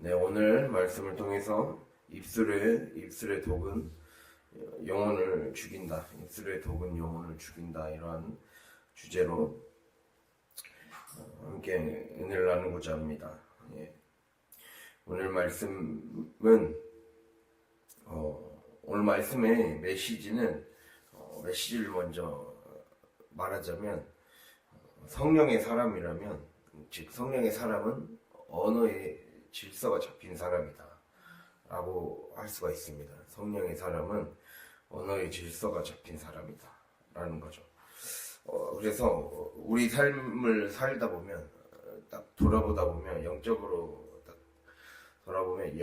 네, 오늘 말씀을 통해서 입술의 독은 영혼을 죽인다. 입술의 독은 영혼을 죽인다. 이러한 주제로 함께 은혜를 나누고자 합니다. 예. 오늘 말씀은 오늘 말씀의 메시지를 먼저 말하자면 성령의 사람이라면, 즉 성령의 사람은 언어의 질서가 잡힌 사람이다 라고 할 수가 있습니다. 성령의 사람은 언어의 질서가 잡힌 사람이다 라는 거죠. 그래서 우리 삶을 살다 보면, 딱 돌아보다 보면, 영적으로 딱 돌아보면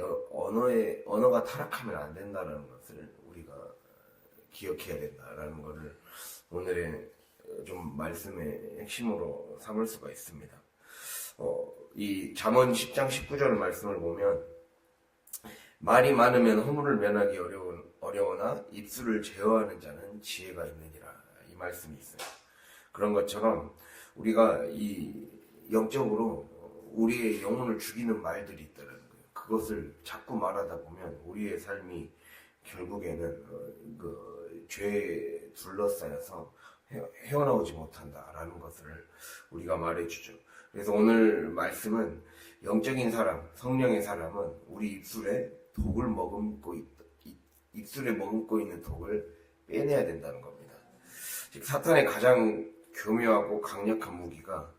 언어가 타락하면 안 된다는 것을 우리가 기억해야 된다라는 것을 오늘의 좀 말씀의 핵심으로 삼을 수가 있습니다. 이 잠언 10장 19절 말씀을 보면, 말이 많으면 허물을 면하기 어려우나 입술을 제어하는 자는 지혜가 있느니라, 이 말씀이 있어요. 그런 것처럼 우리가 이 영적으로 우리의 영혼을 죽이는 말들이 있다는 거예요. 그것을 자꾸 말하다 보면 우리의 삶이 결국에는 죄에 둘러싸여서 헤어나오지 못한다라는 것을 우리가 말해주죠. 그래서 오늘 말씀은 영적인 사람, 성령의 사람은 우리 입술에 입술에 머금고 있는 독을 빼내야 된다는 겁니다. 즉 사탄의 가장 교묘하고 강력한 무기가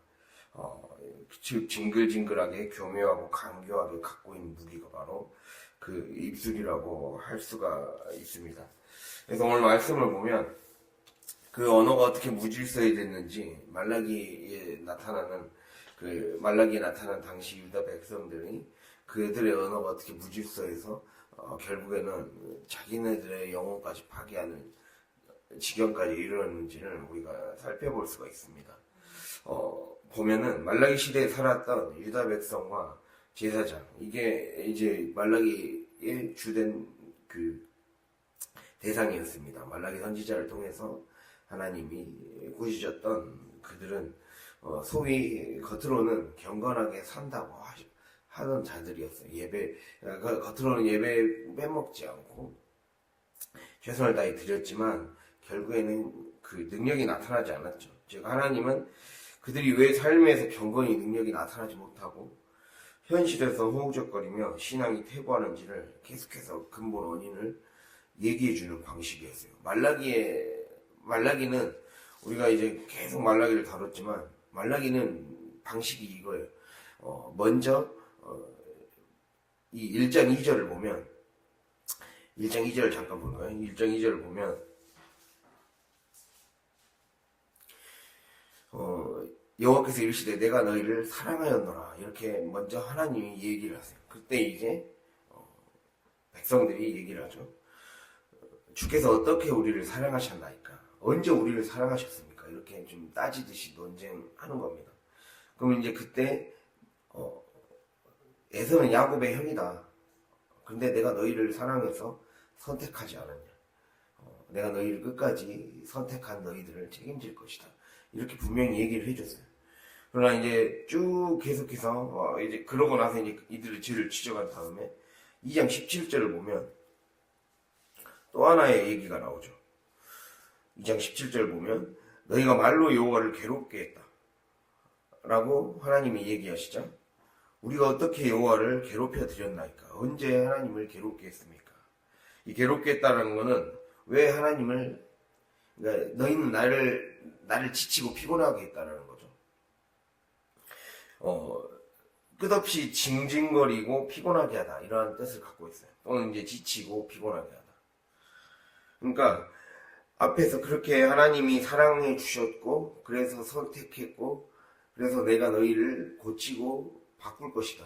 즉 징글징글하게 교묘하고 강교하게 갖고 있는 무기가 바로 그 입술이라고 할 수가 있습니다. 그래서 오늘 말씀을 보면 그 언어가 어떻게 무질서해 됐는지, 말라기에 나타난 당시 유다 백성들이 그들의 언어가 어떻게 무질서해서 결국에는 자기네들의 영혼까지 파괴하는 지경까지 이르렀는지를 우리가 살펴볼 수가 있습니다. 보면은 말라기 시대에 살았던 유다 백성과 제사장, 이게 이제 말라기의 주된 그 대상이었습니다. 말라기 선지자를 통해서 하나님이 꾸짖었던 그들은 소위 겉으로는 경건하게 산다고 하던 자들이었어요. 겉으로는 예배 빼먹지 않고 최선을 다해 드렸지만 결국에는 그 능력이 나타나지 않았죠. 즉 하나님은 그들이 왜 삶에서 경건히 능력이 나타나지 못하고 현실에서 허우적거리며 신앙이 퇴보하는지를 계속해서 근본 원인을 얘기해주는 방식이었어요. 말라기는 우리가 이제 계속 말라기를 다뤘지만, 말라기는 방식이 이거예요. 먼저 이 1장 2절을 보면, 1장 2절을 잠깐 볼까요? 1장 2절을 보면 여호와께서 이르시되 내가 너희를 사랑하였노라, 이렇게 먼저 하나님이 얘기를 하세요. 그때 이제 백성들이 얘기를 하죠. 주께서 어떻게 우리를 사랑하셨나이까? 언제 우리를 사랑하셨습니까? 이렇게 좀 따지듯이 논쟁하는 겁니다. 그럼 이제 그때 에서는 야곱의 형이다. 근데 내가 너희를 사랑해서 선택하지 않았냐? 내가 너희를 끝까지 선택한 너희들을 책임질 것이다. 이렇게 분명히 얘기를 해줬어요. 그러나 이제 쭉 계속해서 이제 그러고 나서 이제 이들의 죄를 지적한 다음에 2장 17절을 보면 또 하나의 얘기가 나오죠. 2장 17절 보면 너희가 말로 여호와를 괴롭게 했다 라고 하나님이 얘기하시자, 우리가 어떻게 여호와를 괴롭혀 드렸나이까? 언제 하나님을 괴롭게 했습니까? 이 괴롭게 했다는 거는 왜 하나님을, 그러니까 너희는 나를 지치고 피곤하게 했다는 거죠. 끝없이 징징거리고 피곤하게 하다, 이러한 뜻을 갖고 있어요. 또는 이제 지치고 피곤하게 하다. 그러니까 앞에서 그렇게 하나님이 사랑해 주셨고, 그래서 선택했고, 그래서 내가 너희를 고치고 바꿀 것이다.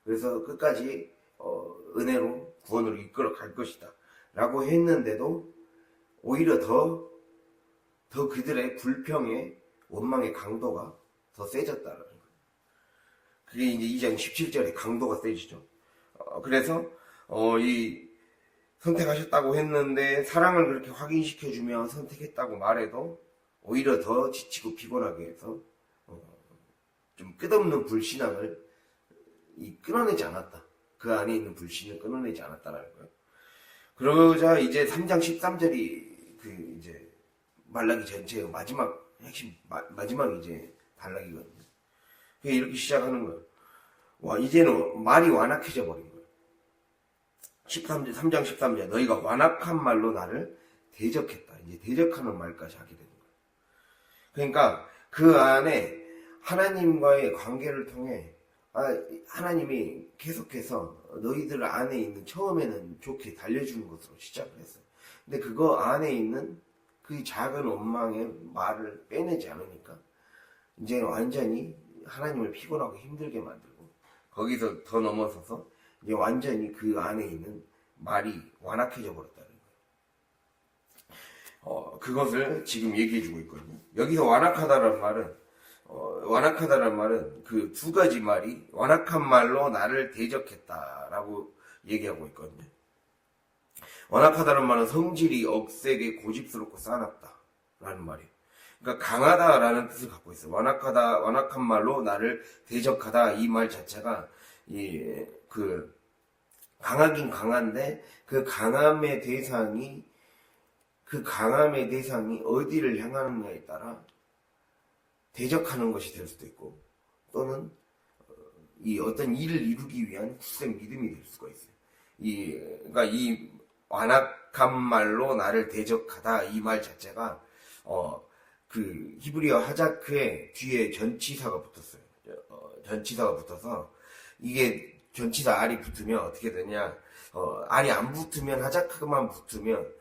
그래서 끝까지 은혜로 구원으로 이끌어 갈 것이다 라고 했는데도 오히려 더 그들의 불평의 원망의 강도가 더 세졌다는 거예요. 그게 이제 2장 17절에 강도가 세지죠. 그래서 이 선택하셨다고 했는데 사랑을 그렇게 확인시켜주며 선택했다고 말해도 오히려 더 지치고 피곤하게 해서 좀 끝없는 불신앙을 끊어내지 않았다. 그 안에 있는 불신을 끊어내지 않았다라는 거예요. 그러자 이제 3장 13절이 그 이제 말라기 전체의 마지막 핵심 마지막 이제 단락이거든요. 그게 이렇게 시작하는 거예요. 와, 이제는 말이 완악해져 버린 거예요. 3장 13절 너희가 완악한 말로 나를 대적했다. 이제 대적하는 말까지 하게 되는 거예요. 그러니까 그 안에 하나님과의 관계를 통해 하나님이 계속해서 너희들 안에 있는 처음에는 좋게 달려주는 것으로 시작을 했어요. 근데 그거 안에 있는 그 작은 원망의 말을 빼내지 않으니까 이제 완전히 하나님을 피곤하고 힘들게 만들고 거기서 더 넘어서서 이제 완전히 그 안에 있는 말이 완악해져 버렸다는 거예요. 그것을 지금 얘기해주고 있거든요. 여기서 완악하다라는 말은 그 두 가지 말이 완악한 말로 나를 대적했다라고 얘기하고 있거든요. 완악하다는 말은 성질이 억세게 고집스럽고 싸납다라는 말이에요. 그러니까 강하다라는 뜻을 갖고 있어요. 완악한 말로 나를 대적하다 이 말 자체가 강하긴 강한데 그 강함의 대상이 어디를 향하느냐에 따라 대적하는 것이 될 수도 있고 또는 이 어떤 일을 이루기 위한 굳센 믿음이 될 수가 있어요. 그러니까 이 완악한 말로 나를 대적하다 이 말 자체가 그 히브리어 하자크의 뒤에 전치사가 붙었어요. 전치사가 붙어서 이게 전치사 알이 붙으면 어떻게 되냐? 알이 안 붙으면 하자크만 붙으면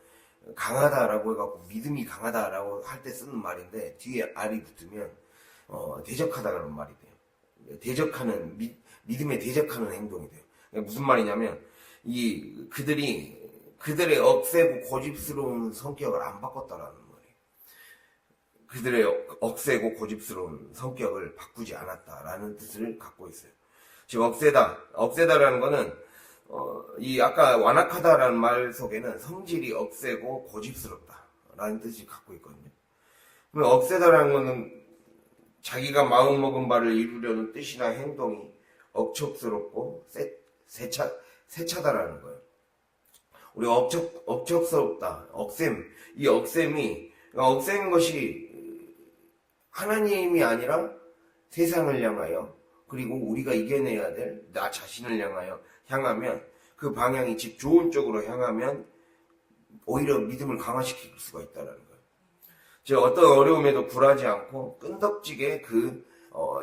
강하다라고 해갖고 믿음이 강하다라고 할 때 쓰는 말인데 뒤에 알이 붙으면 대적하다라는 말이 돼요. 대적하는 믿음에 대적하는 행동이 돼요. 그러니까 무슨 말이냐면 그들의 억세고 고집스러운 성격을 안 바꿨다라는 말이에요. 그들의 억세고 고집스러운 성격을 바꾸지 않았다라는 뜻을 갖고 있어요. 즉 억세다라는 거는 아까 완악하다라는 말 속에는 성질이 억세고 고집스럽다라는 뜻을 갖고 있거든요. 그럼 억세다라는 거는 자기가 마음먹은 바를 이루려는 뜻이나 행동이 억척스럽고 세차다라는 거예요. 우리 억척스럽다, 이 억셈인 것이 하나님이 아니라 세상을 향하여 그리고 우리가 이겨내야 될 나 자신을 향하면 그 방향이 즉 좋은 쪽으로 향하면 오히려 믿음을 강화시킬 수가 있다는 거예요. 즉 어떤 어려움에도 굴하지 않고 끈덕지게 그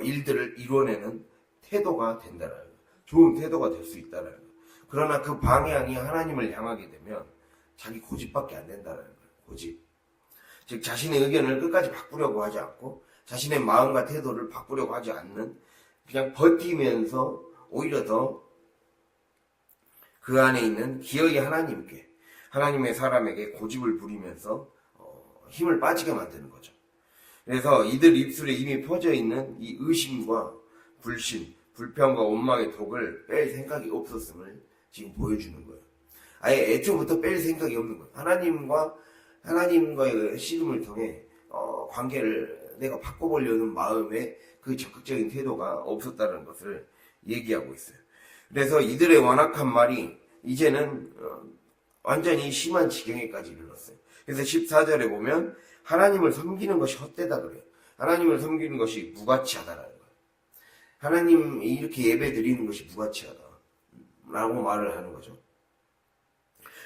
일들을 이뤄내는 태도가 된다는 거예요. 좋은 태도가 될 수 있다는 거예요. 그러나 그 방향이 하나님을 향하게 되면 자기 고집밖에 안 된다는 거예요. 고집. 즉 자신의 의견을 끝까지 바꾸려고 하지 않고 자신의 마음과 태도를 바꾸려고 하지 않는 그냥 버티면서 오히려 더 그 안에 있는 기어이 하나님의 사람에게 고집을 부리면서 힘을 빠지게 만드는 거죠. 그래서 이들 입술에 이미 퍼져 있는 이 의심과 불신, 불평과 원망의 독을 뺄 생각이 없었음을 지금 보여주는 거예요. 아예 애초부터 뺄 생각이 없는 거예요. 하나님과의 씨름을 통해 관계를 내가 바꿔보려는 마음의 그 적극적인 태도가 없었다는 것을 얘기하고 있어요. 그래서 이들의 완악한 말이 이제는 완전히 심한 지경에까지 이르렀어요. 그래서 14절에 보면 하나님을 섬기는 것이 헛되다 그래요. 하나님을 섬기는 것이 무가치하다라는 거예요. 하나님 이렇게 예배 드리는 것이 무가치하다라고 말을 하는 거죠.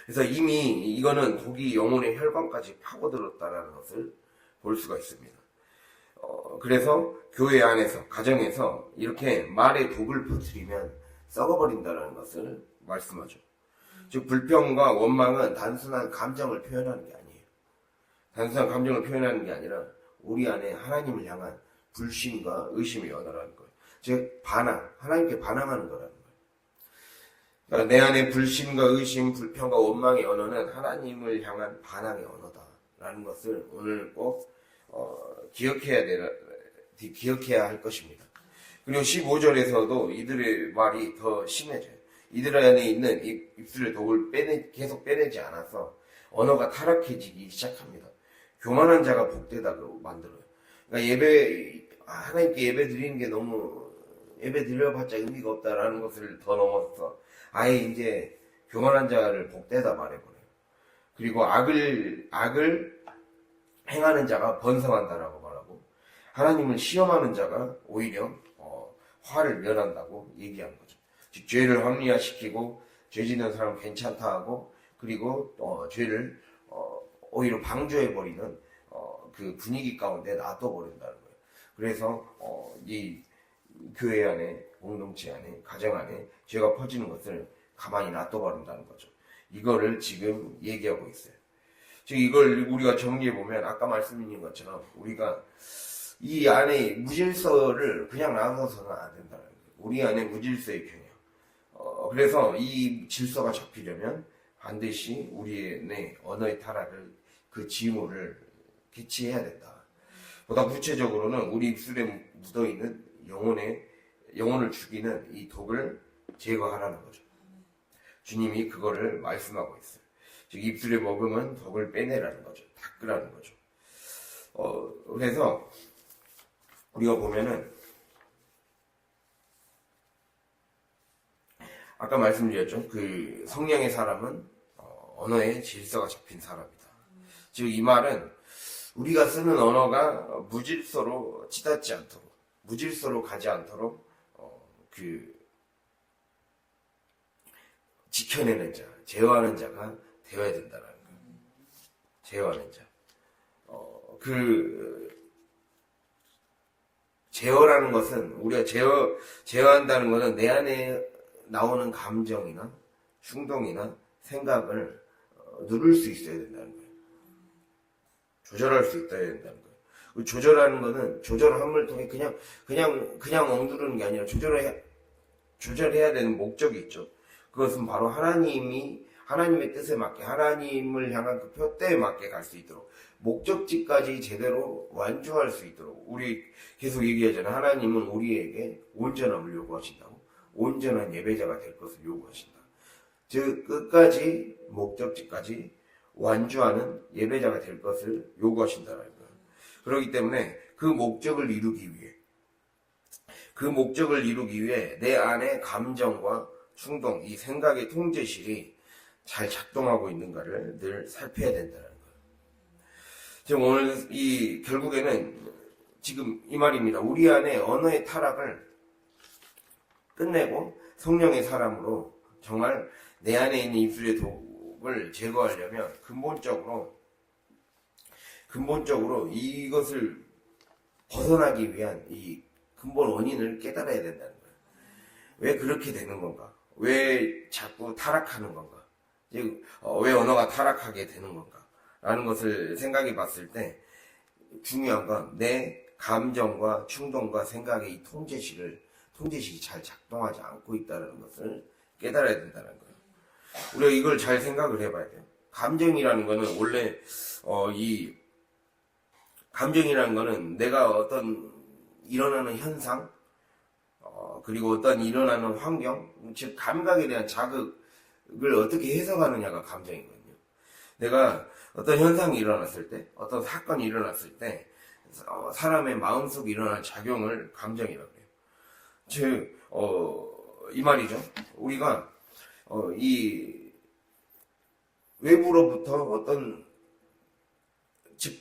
그래서 이미 이거는 독이 영혼의 혈관까지 파고들었다라는 것을 볼 수가 있습니다. 그래서 교회 안에서 가정에서 이렇게 말의 독을 퍼뜨리면 썩어버린다는 것을 말씀하죠. 즉 불평과 원망은 단순한 감정을 표현하는 게 아니에요. 단순한 감정을 표현하는 게 아니라 우리 안에 하나님을 향한 불신과 의심의 언어라는 거예요. 즉 하나님께 반항하는 거라는 거예요. 그러니까 내 안에 불신과 의심, 불평과 원망의 언어는 하나님을 향한 반항의 언어다라는 것을 오늘 꼭 기억해야 할 것입니다. 그리고 15절에서도 이들의 말이 더 심해져요. 이들 안에 있는 입술의 독을 계속 빼내지 않아서 언어가 타락해지기 시작합니다. 교만한 자가 복되다고 만들어요. 그러니까 하나님께 예배 드리는 게 너무 예배 드려봤자 의미가 없다라는 것을 더 넘어서 아예 이제 교만한 자를 복되다 말해버려요. 그리고 악을 행하는 자가 번성한다라고 말하고, 하나님을 시험하는 자가 오히려 화를 면한다고 얘기하는 거죠. 즉 죄를 합리화시키고 죄 짓는 사람 괜찮다 하고, 그리고 죄를 오히려 방조해버리는 그 분위기 가운데 놔둬버린다는 거예요. 그래서 이 교회 안에, 공동체 안에, 가정 안에 죄가 퍼지는 것을 가만히 놔둬버린다는 거죠. 이거를 지금 얘기하고 있어요. 즉 이걸 우리가 정리해보면 아까 말씀드린 것처럼 우리가 이 안에 무질서를 그냥 놔둬서는 안 된다는 거예요. 우리 안에 무질서의 경영. 그래서 이 질서가 잡히려면 반드시 우리의 언어의 타락을, 그 징후를 개치해야 된다. 보다 구체적으로는 우리 입술에 묻어있는 영혼을 죽이는 이 독을 제거하라는 거죠. 주님이 그거를 말씀하고 있어요. 즉 입술에 머금은 독을 빼내라는 거죠. 닦으라는 거죠. 그래서 우리가 보면은 아까 말씀드렸죠. 그 성령의 사람은 언어에 질서가 잡힌 사람이다. 즉 이 말은 우리가 쓰는 언어가 무질서로 치닫지 않도록, 무질서로 가지 않도록 지켜내는 자, 제어하는 자가 되어야 된다는 거예요. 제어하는 자. 제어라는 것은, 우리가 제어한다는 것은 내 안에 나오는 감정이나 충동이나 생각을 누를 수 있어야 된다는 거예요. 조절할 수 있어야 된다는 거예요. 조절하는 것은 조절함을 통해 그냥 엉두르는 게 아니라 조절해야 되는 목적이 있죠. 그것은 바로 하나님의 뜻에 맞게, 하나님을 향한 그 표대에 맞게 갈 수 있도록, 목적지까지 제대로 완주할 수 있도록. 우리 계속 얘기하잖아요. 하나님은 우리에게 온전함을 요구하신다고. 온전한 예배자가 될 것을 요구하신다. 즉 끝까지, 목적지까지 완주하는 예배자가 될 것을 요구하신다는 거예요. 그렇기 때문에 그 목적을 이루기 위해 내 안에 감정과 충동, 이 생각의 통제실이 잘 작동하고 있는가를 늘 살펴야 된다는 거예요. 지금 오늘 결국에는 지금 이 말입니다. 우리 안에 언어의 타락을 끝내고 성령의 사람으로 정말 내 안에 있는 입술의 독을 제거하려면 근본적으로 이것을 벗어나기 위한 이 근본 원인을 깨달아야 된다는 거예요. 왜 그렇게 되는 건가? 왜 자꾸 타락하는 건가? 왜 언어가 타락하게 되는 건가? 라는 것을 생각해 봤을 때 중요한 건 내 감정과 충동과 생각의 이 통제실이 잘 작동하지 않고 있다는 것을 깨달아야 된다는 거예요. 우리가 이걸 잘 생각을 해봐야 돼요. 감정이라는 거는 원래 감정이라는 거는 내가 어떤 일어나는 현상, 그리고 어떤 일어나는 환경, 즉 감각에 대한 자극을 어떻게 해석하느냐가 감정이거든요. 내가 어떤 현상이 일어났을 때, 어떤 사건이 일어났을 때 사람의 마음속에 일어날 작용을 감정이라고 해요. 즉 이 말이죠. 우리가 이 외부로부터 어떤, 즉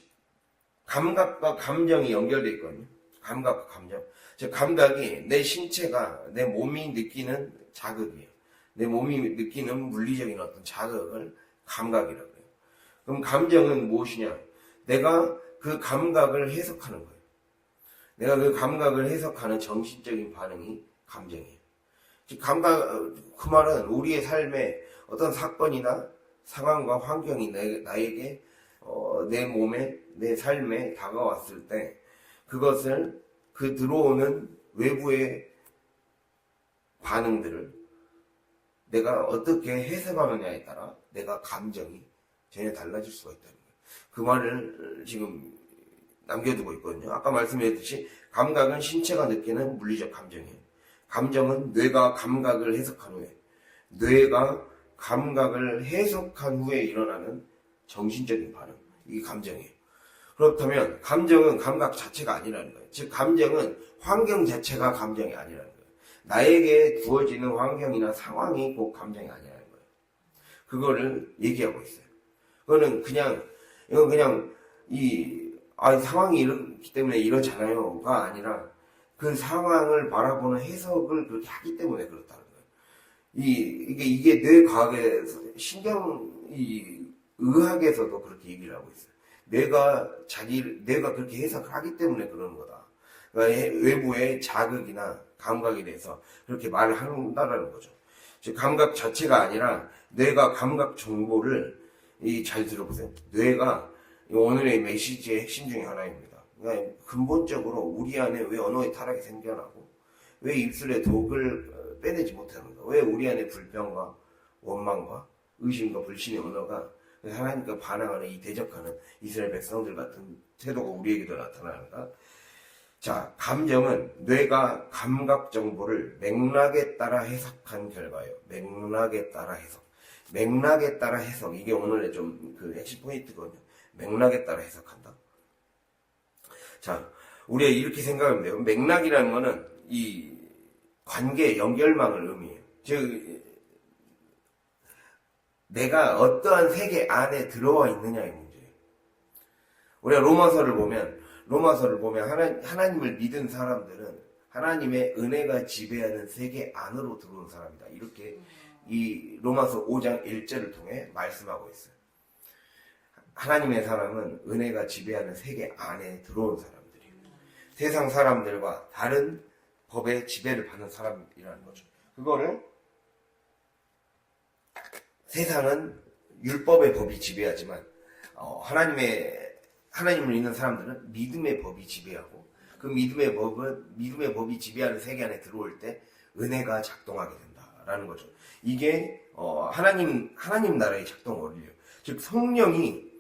감각과 감정이 연결되어 있거든요. 감각과 감정. 즉 감각이 내 신체가, 내 몸이 느끼는 자극이에요. 내 몸이 느끼는 물리적인 어떤 자극을 감각이라고 해요. 그럼 감정은 무엇이냐? 내가 그 감각을 해석하는 거예요. 내가 그 감각을 해석하는 정신적인 반응이 감정이에요. 즉 그 말은 우리의 삶에 어떤 사건이나 상황과 환경이 나에게 내 몸에, 내 삶에 다가왔을 때 그것을, 들어오는 외부의 반응들을 내가 어떻게 해석하느냐에 따라 내가 감정이 전혀 달라질 수가 있다는 거예요. 그 말을 지금 남겨두고 있거든요. 아까 말씀드렸듯이 감각은 신체가 느끼는 물리적 감정이에요. 감정은 뇌가 감각을 해석한 후에 일어나는 정신적인 반응, 이게 감정이에요. 그렇다면 감정은 감각 자체가 아니라는 거예요. 즉 감정은 환경 자체가 감정이 아니라는 거예요. 나에게 주어지는 환경이나 상황이 꼭 감정이 아니라는 거예요. 그거를 얘기하고 있어요. 이건 그냥 상황이 이렇기 때문에 이렇잖아요가 아니라 그 상황을 바라보는 해석을 그렇게 하기 때문에 그렇다는 거예요. 이게 뇌과학에서 의학에서도 그렇게 얘기를 하고 있어요. 뇌가 그렇게 해석하기 때문에 그러는 거다. 그러니까 외부의 자극이나 감각에 대해서 그렇게 말을 한다는 거죠. 즉, 감각 자체가 아니라 뇌가 감각 정보를 잘 들어보세요. 뇌가 오늘의 메시지의 핵심 중에 하나입니다. 그러니까 근본적으로 우리 안에 왜 언어의 타락이 생겨나고 왜 입술에 독을 빼내지 못하는가, 왜 우리 안에 불평과 원망과 의심과 불신의 언어가 하나님과 반항하는 이 대적하는 이스라엘 백성들 같은 태도가 우리에게도 나타나는가. 자, 감정은 뇌가 감각 정보를 맥락에 따라 해석한 결과예요. 맥락에 따라 해석. 맥락에 따라 해석. 이게 오늘의 좀 그 핵심 포인트거든요. 맥락에 따라 해석한다. 자, 우리가 이렇게 생각하면 돼요. 맥락이라는 거는 이 관계, 연결망을 의미해요. 즉, 내가 어떠한 세계 안에 들어와 있느냐의 문제예요. 우리가 로마서를 보면 하나님을 믿은 사람들은 하나님의 은혜가 지배하는 세계 안으로 들어온 사람이다. 이렇게 이 로마서 5장 1절을 통해 말씀하고 있어요. 하나님의 사람은 은혜가 지배하는 세계 안에 들어온 사람들이에요. 세상 사람들과 다른 법의 지배를 받는 사람이라는 거죠. 그거를 세상은 율법의 법이 지배하지만 하나님을 믿는 사람들은 믿음의 법이 지배하고 그 믿음의 법이 지배하는 세계 안에 들어올 때 은혜가 작동하게 된다라는 거죠. 이게 하나님 나라의 작동 원리예요. 즉 성령이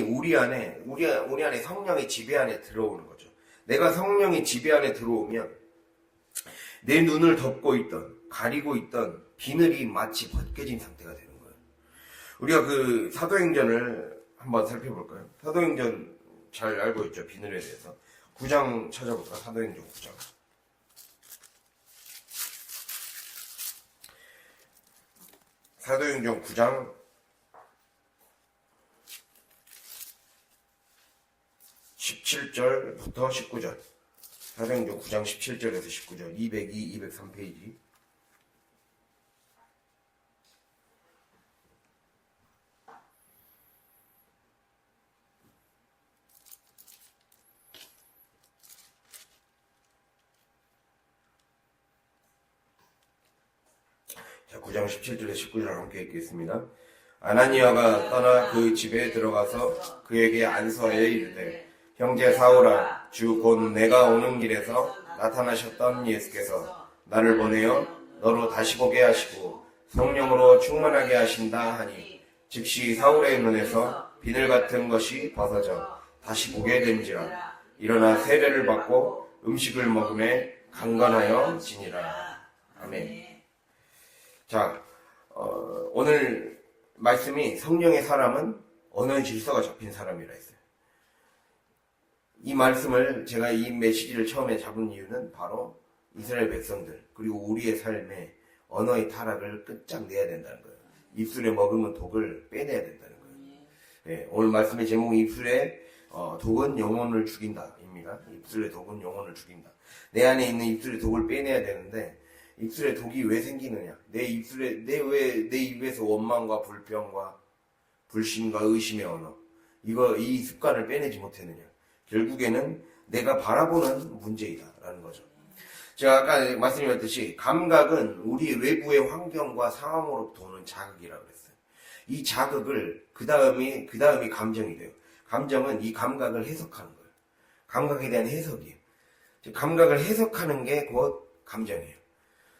우리 안에 성령의 지배 안에 들어오는 거죠. 내가 성령의 지배 안에 들어오면 내 눈을 가리고 있던 비늘이 마치 벗겨진 상태가 되는 거예요. 우리가 그 사도행전을 한번 살펴볼까요? 사도행전 잘 알고 있죠? 비늘에 대해서. 9장 찾아볼까? 사도행전 9장. 사도행전 9장 17절부터 19절. 사도행전 9장 17절에서 19절. 202, 203페이지. 자, 9장 17절에 19절을 함께 읽겠습니다. 아나니아가 떠나 그 집에 들어가서 그에게 안서하여 이르되 형제 사울아, 주 곧 내가 오는 길에서 나타나셨던 예수께서 나를 보내어 너로 다시 보게 하시고 성령으로 충만하게 하신다 하니 즉시 사울의 눈에서 비늘 같은 것이 벗어져 다시 보게 된지라. 일어나 세례를 받고 음식을 먹음에 강건하여 지니라. 아멘. 자, 오늘 말씀이 성령의 사람은 언어의 질서가 잡힌 사람이라 했어요. 이 말씀을 제가 이 메시지를 처음에 잡은 이유는 바로 이스라엘 백성들 그리고 우리의 삶에 언어의 타락을 끝장내야 된다는 거예요. 입술에 머금은 독을 빼내야 된다는 거예요. 네, 오늘 말씀의 제목이 입술에 독은 영혼을 죽인다입니다. 입술의 독은 영혼을 죽인다. 내 안에 있는 입술의 독을 빼내야 되는데 입술에 독이 왜 생기느냐? 내 입에서 원망과 불평과 불신과 의심의 언어. 이 습관을 빼내지 못했느냐? 결국에는 내가 바라보는 문제이다라는 거죠. 제가 아까 말씀드렸듯이 감각은 우리 외부의 환경과 상황으로부터 오는 자극이라고 그랬어요. 이 자극을 그 다음이 감정이 돼요. 감정은 이 감각을 해석하는 거예요. 감각에 대한 해석이에요. 즉 감각을 해석하는 게 곧 감정이에요.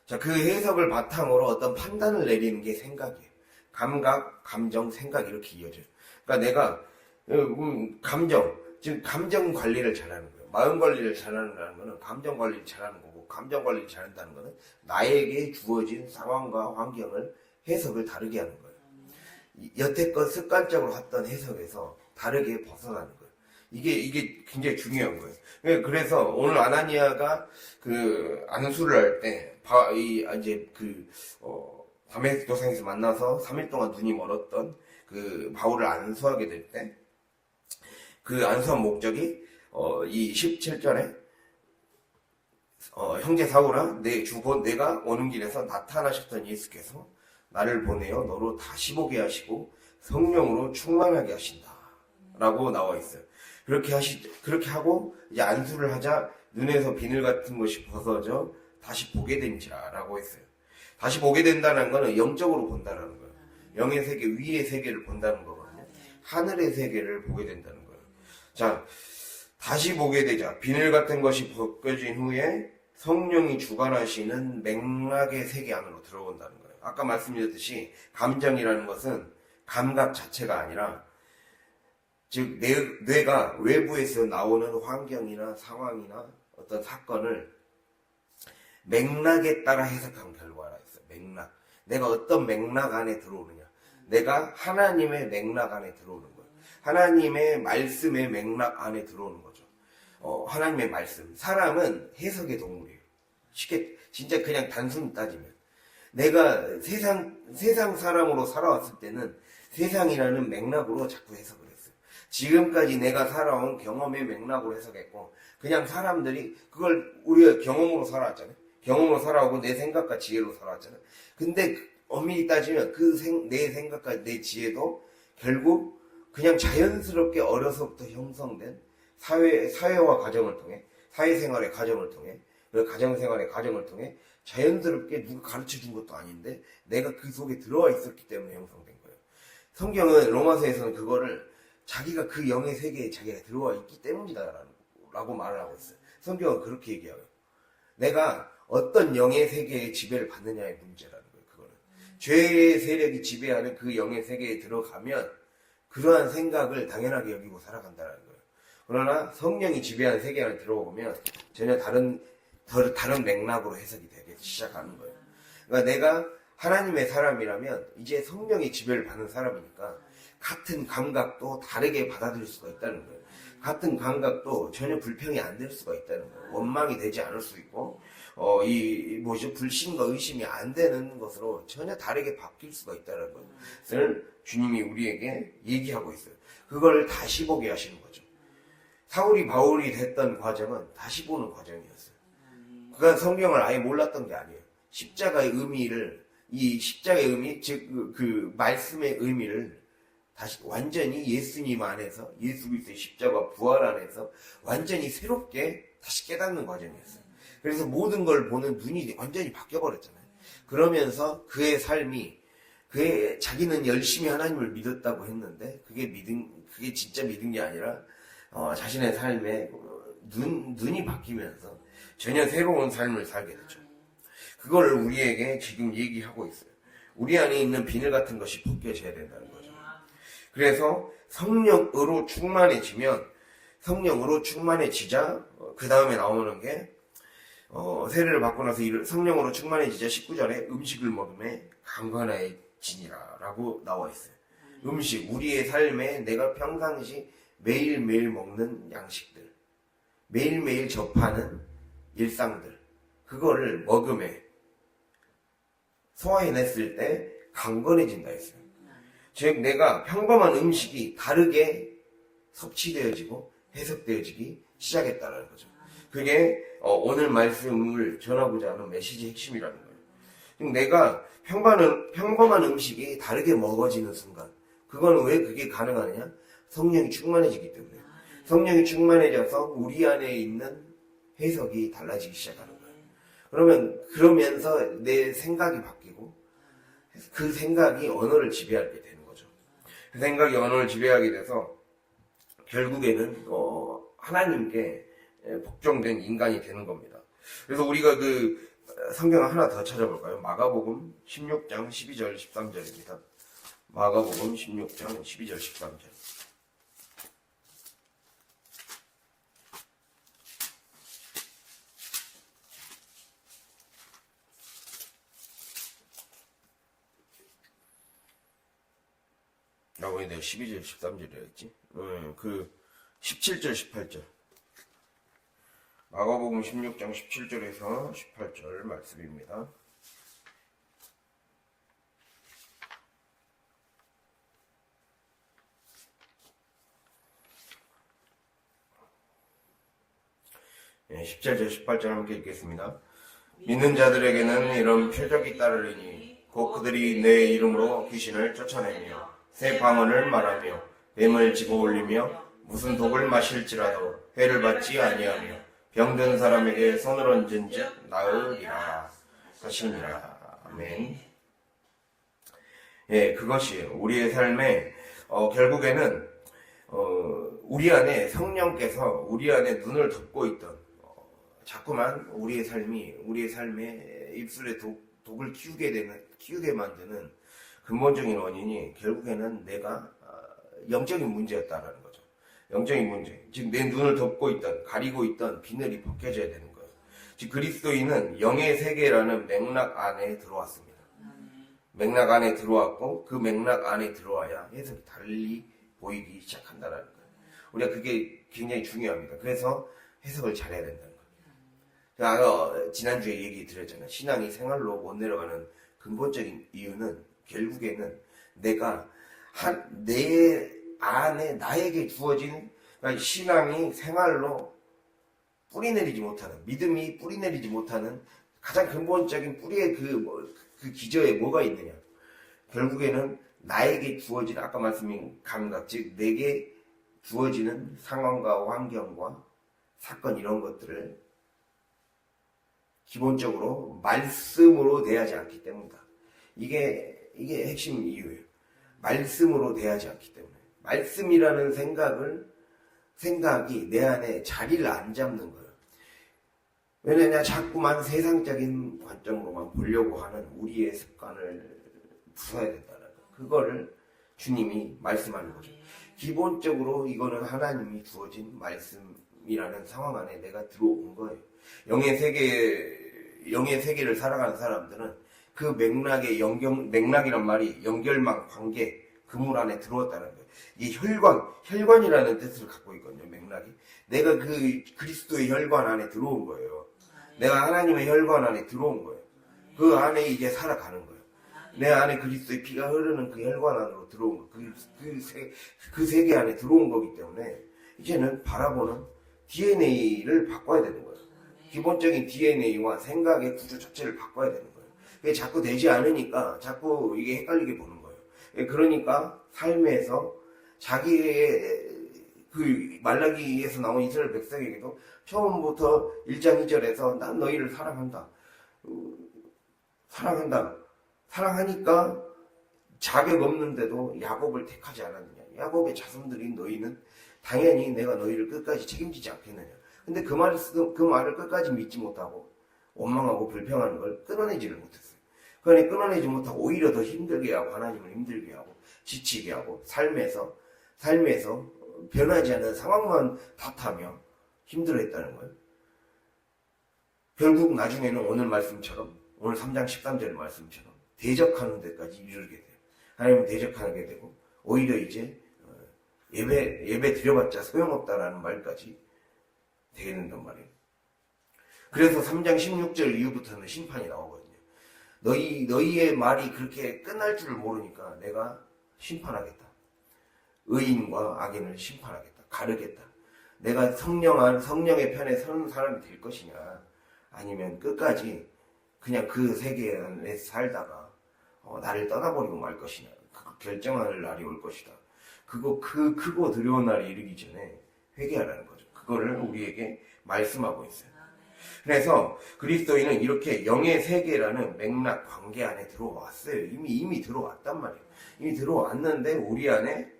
자, 그 해석을 바탕으로 어떤 판단을 내리는 게 생각이에요. 감각, 감정, 생각 이렇게 이어져요. 그러니까 내가 감정 관리를 잘하는 거예요. 마음 관리를 잘하는 거는 감정 관리를 잘하는 거고, 감정 관리를 잘한다는 거는 나에게 주어진 상황과 환경을 해석을 다르게 하는 거예요. 여태껏 습관적으로 했던 해석에서 다르게 벗어나는 거예요. 이게 굉장히 중요한 거예요. 그래서 오늘 아나니아가 그 안수를 할 때, 이제 다메섹 도상에서 만나서 3일 동안 눈이 멀었던 그 바울을 안수하게 될 때, 그 안수한 목적이, 이 17절에, 형제 사울아, 내가 오는 길에서 나타나셨던 예수께서 나를 보내어 너로 다시 보게 하시고 성령으로 충만하게 하신다. 라고 나와 있어요. 그렇게 하고, 이제 안수를 하자 눈에서 비늘 같은 것이 벗어져 다시 보게 된지라. 라고 했어요. 다시 보게 된다는 거는 영적으로 본다는 거예요. 영의 세계, 위의 세계를 본다는 거거든요. 하늘의 세계를 보게 된다는 거예요. 자, 다시 보게 되자 비늘 같은 것이 벗겨진 후에 성령이 주관하시는 맥락의 세계 안으로 들어온다는 거예요. 아까 말씀드렸듯이 감정이라는 것은 감각 자체가 아니라, 즉 뇌가 외부에서 나오는 환경이나 상황이나 어떤 사건을 맥락에 따라 해석한 결과라 했어요. 맥락. 내가 어떤 맥락 안에 들어오느냐. 내가 하나님의 맥락 안에 들어오는 거예요. 하나님의 말씀의 맥락 안에 들어오는 거죠. 하나님의 말씀. 사람은 해석의 동물이에요. 쉽게 진짜 그냥 단순히 따지면, 내가 세상 사람으로 살아왔을 때는 세상이라는 맥락으로 자꾸 해석을 했어요. 지금까지 내가 살아온 경험의 맥락으로 해석했고, 그냥 사람들이 그걸 우리가 경험으로 살아왔잖아요. 경험으로 살아오고 내 생각과 지혜로 살아왔잖아요. 근데 엄밀히 따지면 내 생각과 내 지혜도 결국 그냥 자연스럽게 어려서부터 형성된 사회와 가정을 통해, 사회생활의 과정을 통해, 그리고 가정생활의 과정을 통해 자연스럽게 누가 가르쳐 준 것도 아닌데 내가 그 속에 들어와 있었기 때문에 형성된 거예요. 성경은 로마서에서는 그거를 자기가 그 영의 세계에 자기가 들어와 있기 때문이다라고 말을 하고 있어요. 성경은 그렇게 얘기해요. 내가 어떤 영의 세계의 지배를 받느냐의 문제라는 거예요. 그거는 죄의 세력이 지배하는 그 영의 세계에 들어가면 그러한 생각을 당연하게 여기고 살아간다는 거예요. 그러나 성령이 지배하는 세계 안에 들어오면 전혀 다른 맥락으로 해석이 되기 시작하는 거예요. 그러니까 내가 하나님의 사람이라면 이제 성령의 지배를 받는 사람이니까 같은 감각도 다르게 받아들일 수가 있다는 거예요. 같은 감각도 전혀 불평이 안 될 수가 있다는 거예요. 원망이 되지 않을 수 있고, 불신과 의심이 안 되는 것으로 전혀 다르게 바뀔 수가 있다는 것을 주님이 우리에게 얘기하고 있어요. 그걸 다시 보게 하시는 거죠. 사울이 바울이 됐던 과정은 다시 보는 과정이었어요. 그가 성경을 아예 몰랐던 게 아니에요. 십자가의 의미를, 이 십자가의 의미, 즉 그 말씀의 의미를 다시 완전히 예수님 안에서, 예수 그리스도의 십자가 부활 안에서 완전히 새롭게 다시 깨닫는 과정이었어요. 그래서 모든 걸 보는 눈이 완전히 바뀌어버렸잖아요. 그러면서 그의 삶이, 자기는 열심히 하나님을 믿었다고 했는데 그게 진짜 믿은 게 아니라 자신의 삶에 눈이 바뀌면서 전혀 새로운 삶을 살게 되죠. 그걸 우리에게 지금 얘기하고 있어요. 우리 안에 있는 비늘 같은 것이 벗겨져야 된다는 거죠. 그래서 성령으로 충만해지자 그 다음에 나오는 게 세례를 받고 나서 성령으로 충만해지자 19절에 음식을 먹음에 강건해지니라 라고 나와 있어요. 음식, 우리의 삶에 내가 평상시 매일매일 먹는 양식들, 매일매일 접하는 일상들, 그거를 먹음에 소화해냈을 때 강건해진다 했어요. 즉 내가 평범한 음식이 다르게 섭취되어지고 해석되어지기 시작했다는 거죠. 그게 오늘 말씀을 전하고자 하는 메시지의 핵심이라는 거예요. 즉 내가 평범한 음식이 다르게 먹어지는 순간, 그건 왜 그게 가능하느냐? 성령이 충만해지기 때문에. 성령이 충만해져서 우리 안에 있는 해석이 달라지기 시작하는 거예요. 그러면서 내 생각이 바뀌고 그 생각이 언어를 지배하게 되는 거죠. 그 생각이 언어를 지배하게 돼서 결국에는 하나님께 복종된 인간이 되는 겁니다. 그래서 우리가 그 성경을 하나 더 찾아볼까요? 마가복음 16장 12절 13절입니다. 마가복음 16장 12절 13절. 라고 내가 12절 13절이라 했지. 그 17절, 18절. 마가복음 16장 17절에서 18절 말씀입니다. 네, 17절, 18절 함께 읽겠습니다. 믿는 자들에게는 이런 표적이 따르리니 곧 그들이 내 이름으로 귀신을 쫓아내며 새 방언을 말하며 뱀을 집어 올리며 무슨 독을 마실지라도 해를 받지 아니하며 병든 사람에게 손을 얹은 즉 나으리라 하시니라. 아멘. 예, 그것이 우리의 삶에 결국에는 우리 안에 성령께서 우리 안에 눈을 덮고 있던 자꾸만 우리의 삶에 입술에 독을 키우게 만드는 근본적인 원인이 결국에는 내가 영적인 문제였다라는 거죠. 영적인 문제. 즉, 내 눈을 덮고 있던, 가리고 있던 비늘이 벗겨져야 되는 거예요. 즉, 그리스도인은 영의 세계라는 맥락 안에 들어왔습니다. 맥락 안에 들어왔고, 그 맥락 안에 들어와야 해석이 달리 보이기 시작한다라는 거예요. 우리가 그게 굉장히 중요합니다. 그래서 해석을 잘해야 된다는 거예요. 지난주에 얘기 드렸잖아요. 신앙이 생활로 못 내려가는 근본적인 이유는 결국에는 내가 내 안에 나에게 주어진 그러니까 신앙이 생활로 뿌리내리지 못하는 믿음이 뿌리내리지 못하는 가장 근본적인 뿌리의 그 기저에 뭐가 있느냐? 결국에는 나에게 주어진 아까 말씀인 감각 즉 내게 주어지는 상황과 환경과 사건 이런 것들을 기본적으로 말씀으로 대하지 않기 때문이다. 이게 핵심 이유예요. 말씀으로 대하지 않기 때문에. 말씀이라는 생각이 내 안에 자리를 안 잡는 거예요. 왜냐냐, 자꾸만 세상적인 관점으로만 보려고 하는 우리의 습관을 부숴야 된다는 거예요. 그거를 주님이 말씀하는 거죠. 기본적으로 이거는 하나님이 주어진 말씀이라는 상황 안에 내가 들어온 거예요. 영의 세계를 살아가는 사람들은 그 맥락이란 말이 연결망, 관계, 그물 안에 들어왔다는 거예요. 이게 혈관이라는 뜻을 갖고 있거든요, 맥락이. 내가 그 그리스도의 혈관 안에 들어온 거예요. 내가 하나님의 혈관 안에 들어온 거예요. 그 안에 이제 살아가는 거예요. 내 안에 그리스도의 피가 흐르는 그 혈관 안으로 들어온 거, 그 세계 안에 들어온 거기 때문에 이제는 바라보는 DNA를 바꿔야 되는 거예요. 기본적인 DNA와 생각의 구조 자체를 바꿔야 되는 거예요. 그게 자꾸 되지 않으니까 자꾸 이게 헷갈리게 보는 거예요. 그러니까 삶에서 자기의 그 말라기에서 나온 이스라엘 백성에게도 처음부터 1장 2절에서 난 너희를 사랑한다. 사랑하니까 자격 없는데도 야곱을 택하지 않았느냐. 야곱의 자손들인 너희는 당연히 내가 너희를 끝까지 책임지지 않겠느냐. 근데 그 말을 끝까지 믿지 못하고 원망하고 불평하는 걸 끊어내지를 못했어요. 그러니 끊어내지 못하고 오히려 더 힘들게 하고 하나님을 힘들게 하고 지치게 하고 삶에서 변하지 않는 상황만 탓하며 힘들어했다는 거예요. 결국 나중에는 오늘 말씀처럼 오늘 3장 13절 말씀처럼 대적하는 데까지 이르게 돼요. 하나님은 대적하게 되고 오히려 이제 예배 드려봤자 소용없다라는 말까지 되게 된단 말이에요. 그래서 3장 16절 이후부터는 심판이 나오거든요. 너희의 말이 그렇게 끝날 줄을 모르니까 내가 심판하겠다. 의인과 악인을 심판하겠다. 가르겠다. 내가 성령의 편에 서는 사람이 될 것이냐 아니면 끝까지 그냥 그 세계 안에 살다가 나를 떠나버리고 말 것이냐 그거 결정할 날이 올 것이다. 그 크고 두려운 날이 이르기 전에 회개하라는 거죠. 그거를 우리에게 말씀하고 있어요. 그래서 그리스도인은 이렇게 영의 세계라는 맥락 관계 안에 들어왔어요. 이미 들어왔단 말이에요. 이미 들어왔는데 우리 안에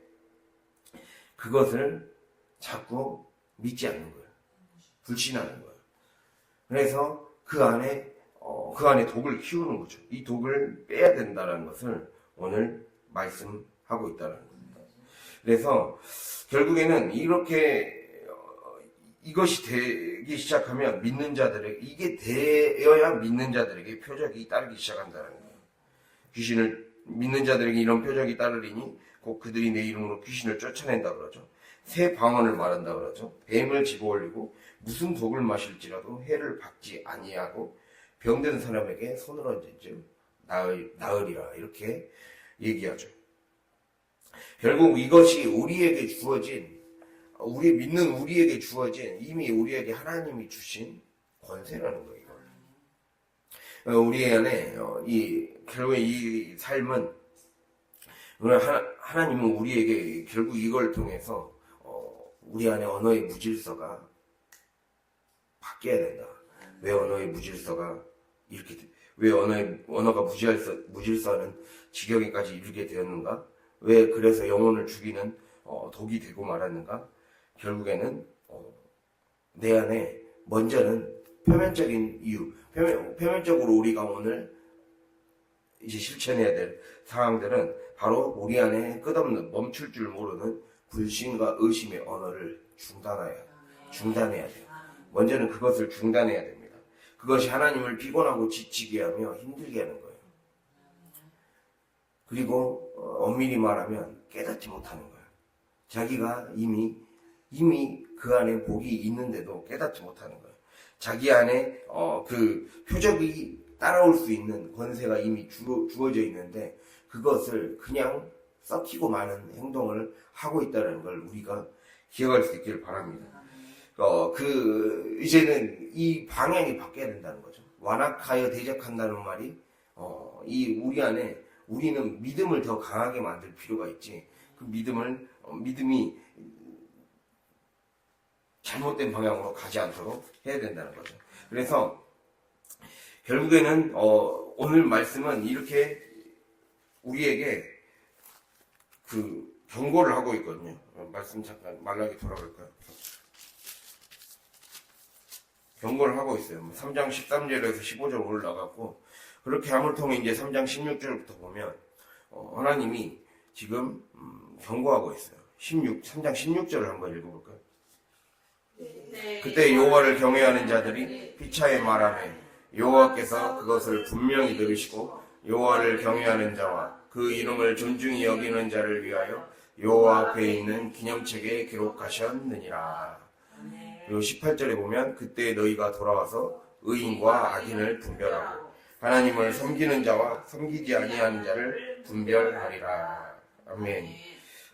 그것을 자꾸 믿지 않는 거예요. 불신하는 거예요. 그래서 그 안에 독을 키우는 거죠. 이 독을 빼야 된다는 것을 오늘 말씀하고 있다는 겁니다. 그래서 결국에는 이것이 되기 시작하면 믿는 자들에게 이게 되어야 믿는 자들에게 표적이 따르기 시작한다는 거예요. 믿는 자들에게 이런 표적이 따르리니 곧 그들이 내 이름으로 귀신을 쫓아낸다 그러죠. 새 방언을 말한다 그러죠. 뱀을 집어올리고 무슨 독을 마실지라도 해를 받지 아니하고 병든 사람에게 손을 얹은즉 나으리라 이렇게 얘기하죠. 결국 이것이 우리에게 주어진 우리 믿는 우리에게 주어진 이미 우리에게 하나님이 주신 권세라는 거예요. 우리 안에 결국 이 삶은 하나님은 우리에게 결국 이걸 통해서 우리 안에 언어의 무질서가 바뀌어야 된다. 왜 언어의 무질서가 왜 언어가 무질서하는 지경에까지 이르게 되었는가? 왜 그래서 영혼을 죽이는 독이 되고 말았는가? 결국에는 내 안에 먼저는 표면적인 이유, 표면적으로 우리가 오늘 이제 실천해야 될 상황들은 바로 우리 안에 끝없는 멈출 줄 모르는 불신과 의심의 언어를 중단해야 돼요. 먼저는 그것을 중단해야 됩니다. 그것이 하나님을 피곤하고 지치게 하며 힘들게 하는 거예요. 그리고 엄밀히 말하면 깨닫지 못하는 거예요. 자기가 이미 그 안에 복이 있는데도 깨닫지 못하는 거예요. 자기 안에 그 표적이 따라올 수 있는 권세가 이미 주어져 있는데 그것을 그냥 썩히고 마는 행동을 하고 있다는 걸 우리가 기억할 수 있기를 바랍니다. 이제는 이 방향이 바뀌어야 된다는 거죠. 완악하여 대적한다는 말이 우리 안에 우리는 믿음을 더 강하게 만들 필요가 있지. 그 믿음이 잘못된 방향으로 가지 않도록 해야 된다는 거죠. 그래서 결국에는 오늘 말씀은 이렇게 우리에게 그 경고를 하고 있거든요. 말씀 잠깐 말라기 돌아갈까요? 경고를 하고 있어요. 3장 13절에서 15절 올라갔고 그렇게 함을 통해 이제 3장 16절부터 보면 하나님이 지금 경고하고 있어요. 3장 16절을 한번 읽어볼까요? 그때 여호와를 경외하는 자들이 피차에 말하며 여호와께서 그것을 분명히 들으시고 여호와를 경외하는 자와 그 이름을 존중히 여기는 자를 위하여 여호와 앞에 있는 기념책에 기록하셨느니라. 그리고 18절에 보면 그때 너희가 돌아와서 의인과 악인을 분별하고 하나님을 섬기는 자와 섬기지 아니하는 자를 분별하리라. 아멘.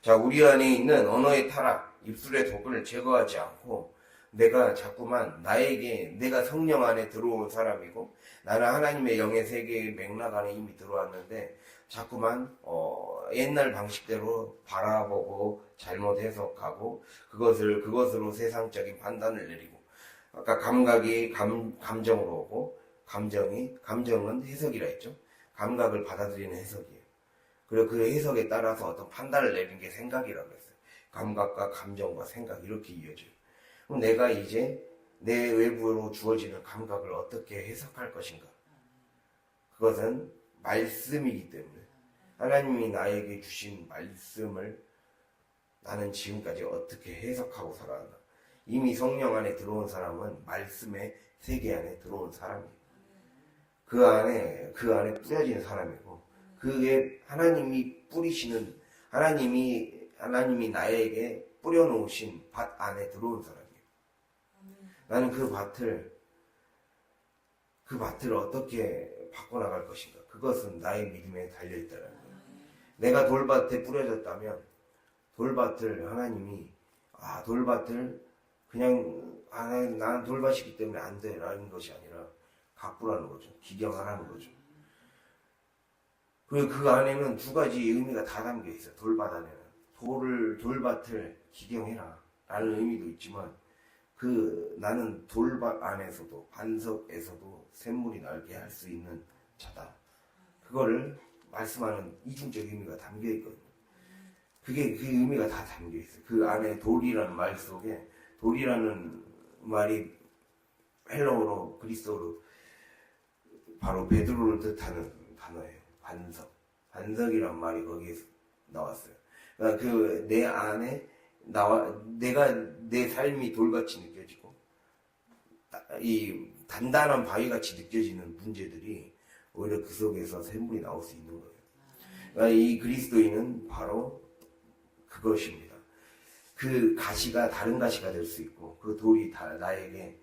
자, 우리 안에 있는 언어의 타락, 입술의 독을 제거하지 않고 내가 자꾸만 내가 성령 안에 들어온 사람이고 나는 하나님의 영의 세계의 맥락 안에 이미 들어왔는데 자꾸만 옛날 방식대로 바라보고 잘못 해석하고 그것으로 세상적인 판단을 내리고 아까 감각이 감정으로 오고 감정은 해석이라 했죠. 감각을 받아들이는 해석이에요. 그리고 그 해석에 따라서 어떤 판단을 내리는 게 생각이라고 했어요. 감각과 감정과 생각 이렇게 이어져요. 그럼 내가 이제 내 외부로 주어지는 감각을 어떻게 해석할 것인가? 그것은 말씀이기 때문에 하나님이 나에게 주신 말씀을 나는 지금까지 어떻게 해석하고 살아왔나? 이미 성령 안에 들어온 사람은 말씀의 세계 안에 들어온 사람이에요. 그 안에 뿌려진 사람이고 그게 하나님이 뿌리시는 하나님이 나에게 뿌려놓으신 밭 안에 들어온 사람이에요. 나는 그 밭을 어떻게 바꿔나갈 것인가? 그것은 나의 믿음에 달려있다는 거예요. 내가 돌밭에 뿌려졌다면 돌밭을 하나님이 나는 돌밭이기 때문에 안 돼 라는 것이 아니라 가꾸라는 거죠. 기경하라는 거죠. 그리고 그 안에는 두 가지 의미가 다 담겨 있어요. 돌밭 안에는 돌밭을 기경해라 라는 의미도 있지만 나는 돌밭 안에서도 반석에서도 샘물이 날게 할 수 있는 자다. 그거를 말씀하는 이중적 의미가 담겨 있거든요. 그 의미가 다 담겨 있어요. 그 안에 돌이라는 말 속에 돌이라는 말이 헬라어로 그리스어로 바로 베드로를 뜻하는 단어예요. 반석이란 말이 거기에서 나왔어요. 그러니까 내 안에 내 삶이 돌같이 느껴지고 이 단단한 바위같이 느껴지는 문제들이 오히려 그 속에서 샘물이 나올 수 있는 거예요. 그러니까 이 그리스도인은 바로 그것입니다. 그 가시가 다른 가시가 될 수 있고 그 돌이 나에게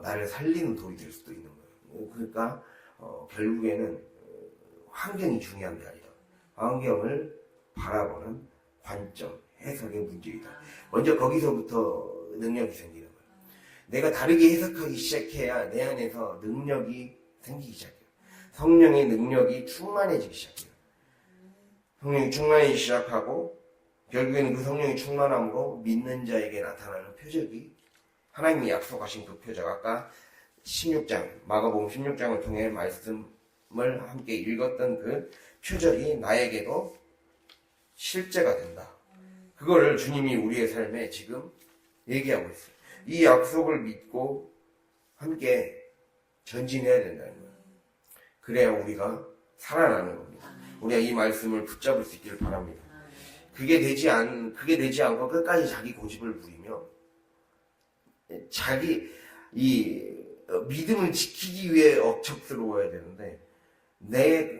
나를 살리는 돌이 될 수도 있는 거예요. 그러니까 결국에는 환경이 중요한 게 아니라 환경을 바라보는 관점, 해석의 문제이다. 먼저 거기서부터 능력이 생기는 거예요. 내가 다르게 해석하기 시작해야 내 안에서 능력이 생기기 시작해요. 성령의 능력이 충만해지기 시작해요. 성령이 충만해지기 시작하고 결국에는 그 성령의 충만함으로 믿는 자에게 나타나는 표적이 하나님이 약속하신 그 표적, 아까 16장, 마가복음 16장을 통해 말씀을 함께 읽었던 그 표적이 나에게도 실제가 된다. 그거를 주님이 우리의 삶에 지금 얘기하고 있어요. 이 약속을 믿고 함께 전진해야 된다는 거예요. 그래야 우리가 살아나는 겁니다. 우리가 이 말씀을 붙잡을 수 있기를 바랍니다. 그게 되지 않고 끝까지 자기 고집을 부리며 자기 믿음을 지키기 위해 억척스러워야 되는데 내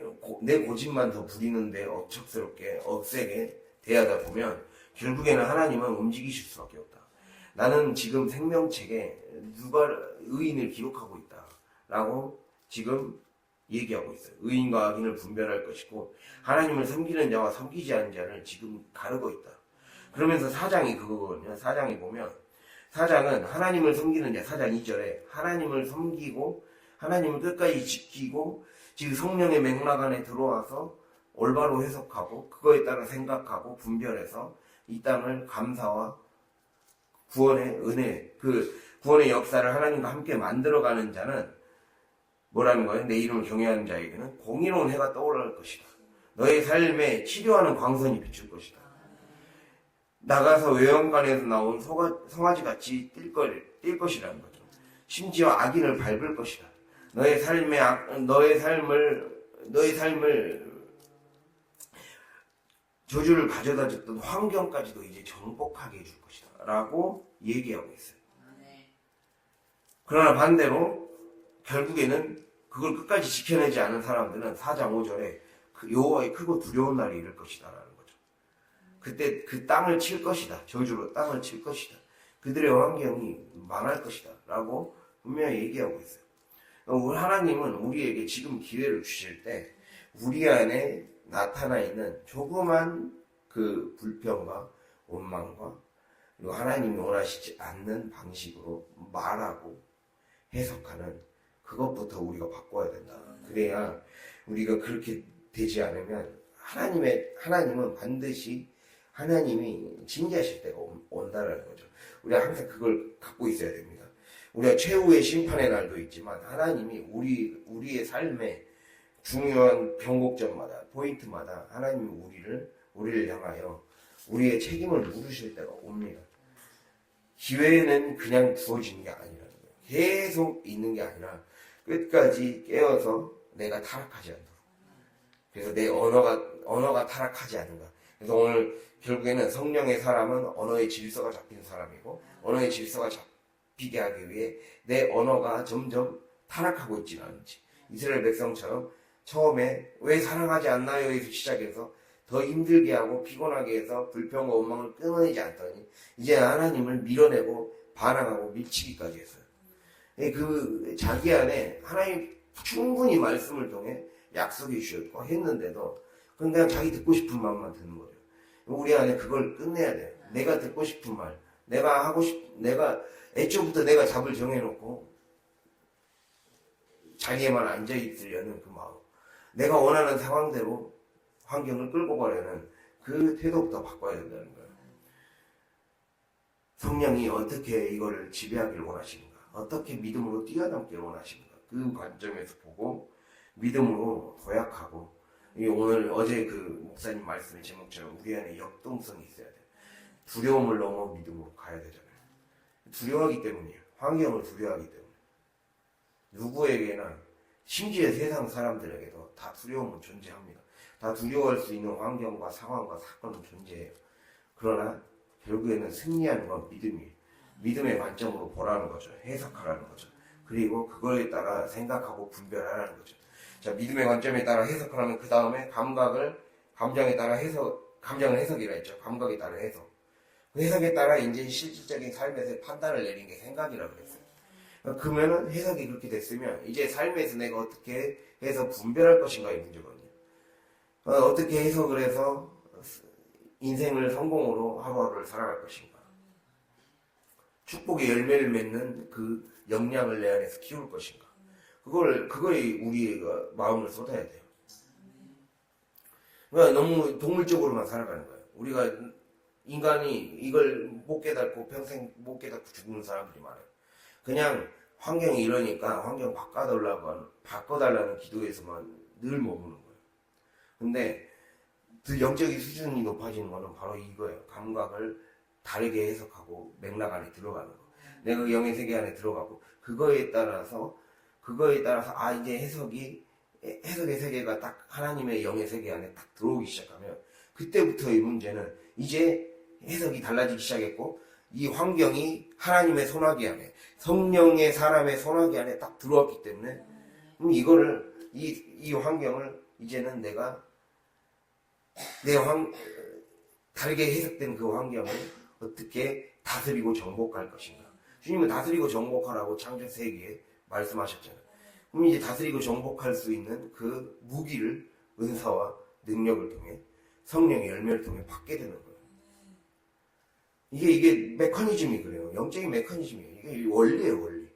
고집만 더 부리는데 억척스럽게 억세게 대하다 보면 결국에는 하나님은 움직이실 수밖에 없다. 나는 지금 생명책에 누가 의인을 기록하고 있다 라고 지금 얘기하고 있어요. 의인과 악인을 분별할 것이고 하나님을 섬기는 자와 섬기지 않는 자를 지금 가르고 있다. 그러면서 사장이 그거거든요. 사장이 보면 사장은 하나님을 섬기는 자, 사장 2절에 하나님을 섬기고 하나님을 끝까지 지키고 지금 성령의 맥락 안에 들어와서 올바로 해석하고 그거에 따라 생각하고 분별해서 이 땅을 감사와 구원의 은혜, 그 구원의 역사를 하나님과 함께 만들어가는 자는 뭐라는 거예요? 내 이름을 경외하는 자에게는 공의로운 해가 떠오를 것이다. 너의 삶에 치료하는 광선이 비출 것이다. 나가서 외양간에서 나온 송아지같이 뛸 것이라는 거죠. 심지어 악인을 밟을 것이다. 너의 삶을 저주를 가져다 줬던 환경까지도 이제 정복하게 해줄 것이다. 라고 얘기하고 있어요. 그러나 반대로 결국에는 그걸 끝까지 지켜내지 않은 사람들은 4장 5절에 여호와의 크고 두려운 날이 이를 것이다 라는 거죠. 그때 그 땅을 칠 것이다. 저주로 땅을 칠 것이다. 그들의 환경이 망할 것이다 라고 분명히 얘기하고 있어요. 우리 하나님은 우리에게 지금 기회를 주실 때 우리 안에 나타나 있는 조그만 그 불평과 원망과 그리고 하나님이 원하시지 않는 방식으로 말하고 해석하는 그것부터 우리가 바꿔야 된다. 그래야 우리가 그렇게 되지 않으면 하나님은 반드시 하나님이 징계하실 때가 온다라는 거죠. 우리가 항상 그걸 갖고 있어야 됩니다. 우리가 최후의 심판의 날도 있지만 하나님이 우리의 삶에 중요한 변곡점마다 포인트마다 하나님이 우리를 향하여 우리의 책임을 물으실 때가 옵니다. 기회는 그냥 주어지는 게 아니라는 거예요. 계속 있는 게 아니라 끝까지 깨어서 내가 타락하지 않도록. 그래서 내 언어가 타락하지 않는가. 그래서 오늘 결국에는 성령의 사람은 언어의 질서가 잡힌 사람이고 언어의 질서가 잡히게 하기 위해 내 언어가 점점 타락하고 있지는 않은지. 이스라엘 백성처럼 처음에 왜 사랑하지 않나요? 에서 시작해서 더 힘들게 하고 피곤하게 해서 불평과 원망을 끊어내지 않더니 이제 하나님을 밀어내고 반항하고 밀치기까지 했어요. 그 자기 안에 하나님 충분히 말씀을 통해 약속해 주셨고 했는데도 그냥 자기 듣고 싶은 말만 듣는 거예요. 우리 안에 그걸 끝내야 돼. 내가 듣고 싶은 말, 내가 애초부터 내가 답을 정해놓고 자기에만 앉아있으려는 그 마음, 내가 원하는 상황대로 환경을 끌고 가려는 그 태도부터 바꿔야 된다는 거예요. 성령이 어떻게 이거를 지배하기를 원하시는가, 어떻게 믿음으로 뛰어넘기를 원하시는가, 그 관점에서 보고 믿음으로 도약하고, 어제 그 목사님 말씀의 제목처럼 우리 안에 역동성이 있어야 돼요. 두려움을 넘어 믿음으로 가야 되잖아요. 두려워하기 때문이에요. 환경을 두려워하기 때문에. 누구에게나, 심지어 세상 사람들에게도 다 두려움은 존재합니다. 다 두려워할 수 있는 환경과 상황과 사건은 존재해요. 그러나 결국에는 승리하는 건 믿음이에요. 믿음의 관점으로 보라는 거죠. 해석하라는 거죠. 그리고 그거에 따라 생각하고 분별하라는 거죠. 자, 믿음의 관점에 따라 해석하라면 그 다음에 감정에 따라 감정을 해석이라 했죠. 감각에 따라 해석. 해석에 따라 이제 실질적인 삶에서 판단을 내린 게 생각이라고 그랬어요. 그러면은 해석이 그렇게 됐으면 이제 삶에서 내가 어떻게 해서 분별할 것인가의 문제거든요. 어떻게 해석을 해서 인생을 성공으로 하루하루를 살아갈 것인가. 축복의 열매를 맺는 그 역량을 내 안에서 키울 것인가. 그거에 우리가 마음을 쏟아야 돼요. 그러니까 너무 동물적으로만 살아가는 거예요. 우리가 인간이 이걸 못 깨닫고 평생 못 깨닫고 죽는 사람들이 많아요. 그냥 환경이 이러니까 환경 바꿔달라는 기도에서만 늘 머무는 거예요. 근데 그 영적인 수준이 높아지는 거는 바로 이거예요. 감각을 다르게 해석하고 맥락 안에 들어가는 거. 내가 그 영의 세계 안에 들어가고 그거에 따라서 이제 해석의 세계가 딱 하나님의 영의 세계 안에 딱 들어오기 시작하면 그때부터의 문제는 이제 해석이 달라지기 시작했고 이 환경이 하나님의 손아귀 안에 성령의 사람의 손아귀 안에 딱 들어왔기 때문에 이거를 이 환경을 이제는 내가 다르게 해석된 그 환경을 어떻게 다스리고 정복할 것인가. 주님은 다스리고 정복하라고 창조 세계에 말씀하셨잖아요. 그럼 이제 다스리고 정복할 수 있는 그 무기를 은사와 능력을 통해 성령의 열매를 통해 받게 되는 거예요. 이게 메커니즘이 그래요. 영적인 메커니즘이에요. 이게 원리예요, 원리.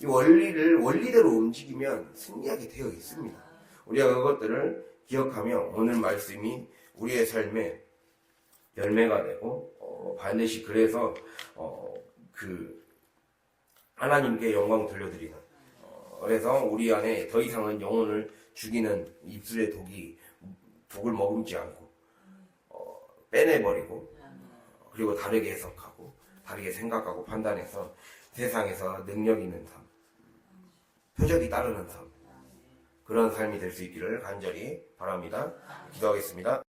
이 원리대로 움직이면 승리하게 되어 있습니다. 우리가 그것들을 기억하며 오늘 말씀이 우리의 삶에 열매가 되고 반드시 그래서 하나님께 영광 돌려드리는 그래서 우리 안에 더 이상은 영혼을 죽이는 입술의 독을 머금지 않고 빼내버리고 그리고 다르게 해석하고 다르게 생각하고 판단해서 세상에서 능력 있는 삶, 표적이 따르는 삶, 그런 삶이 될 수 있기를 간절히 바랍니다. 기도하겠습니다.